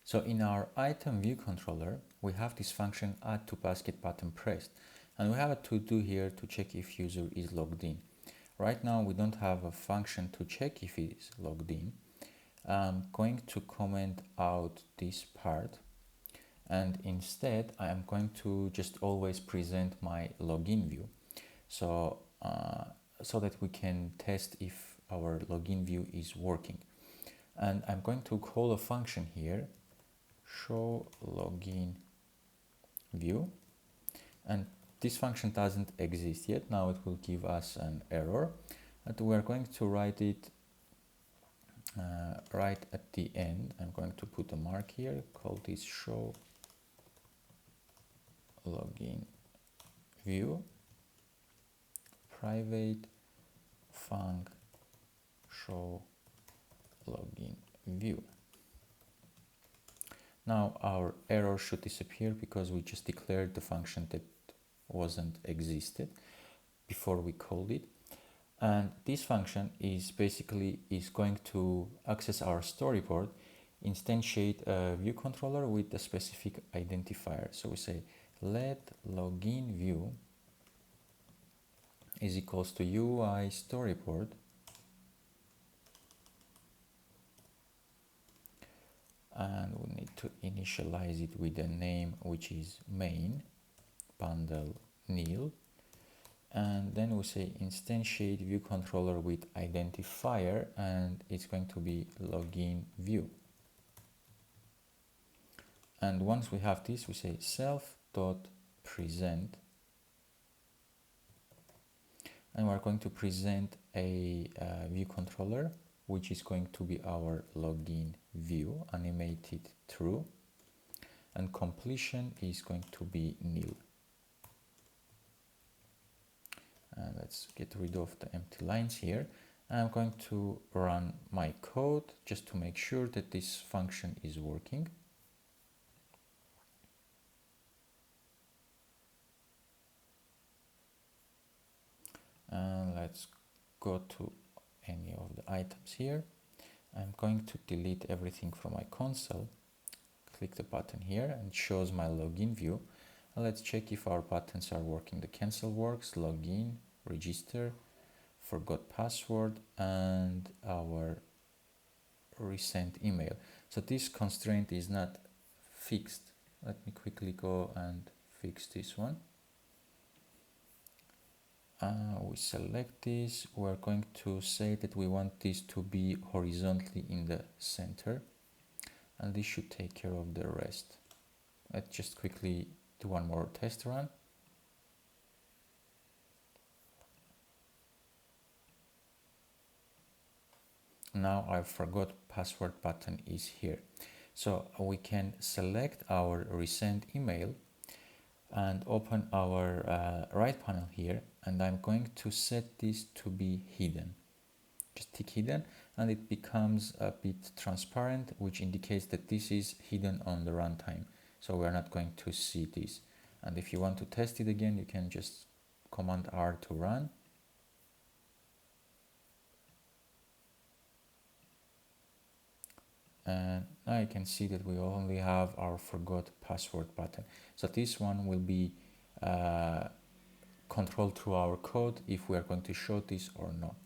So in our item view controller, we have this function add to basket button pressed, and we have a to do here to check if user is logged in. Right now we don't have a function to check if he is logged in. I'm going to comment out this part, and instead I am going to just always present my login view, so that we can test if our login view is working. And I'm going to call a function here, show login view, and this function doesn't exist yet. Now it will give us an error, and we're going to write it right at the end. I'm going to put a mark here, call this show login view private func show login view. Now our error should disappear because we just declared the function that wasn't existed before we called it. And this function is basically going to access our storyboard, instantiate a view controller with a specific identifier. So we say let login view is equals to UI storyboard, and we need to initialize it with a name which is main bundle nil, and then we say instantiate view controller with identifier, and it's going to be login view. And once we have this, we say self.present, and we're going to present a view controller which is going to be our login view, animated true, and completion is going to be nil. And let's get rid of the empty lines here. I'm going to run my code just to make sure that this function is working. And let's go to any of the items here. I'm going to delete everything from my console. Click the button here and it shows my login view. And let's check if our buttons are working. The cancel works, login, register, forgot password, and our resent email. So this constraint is not fixed. Let me quickly go and fix this one. We select this. We're going to say that we want this to be horizontally in the center, and this should take care of the rest. Let's just quickly do one more test run. Now our forgot password button is here. So we can select our resent email and open our right panel here, and I'm going to set this to be hidden. Just tick hidden, and it becomes a bit transparent, which indicates that this is hidden on the runtime. So we're not going to see this. And if you want to test it again, you can just Command R to run. And now you can see that we only have our forgot password button. So this one will be controlled through our code if we are going to show this or not.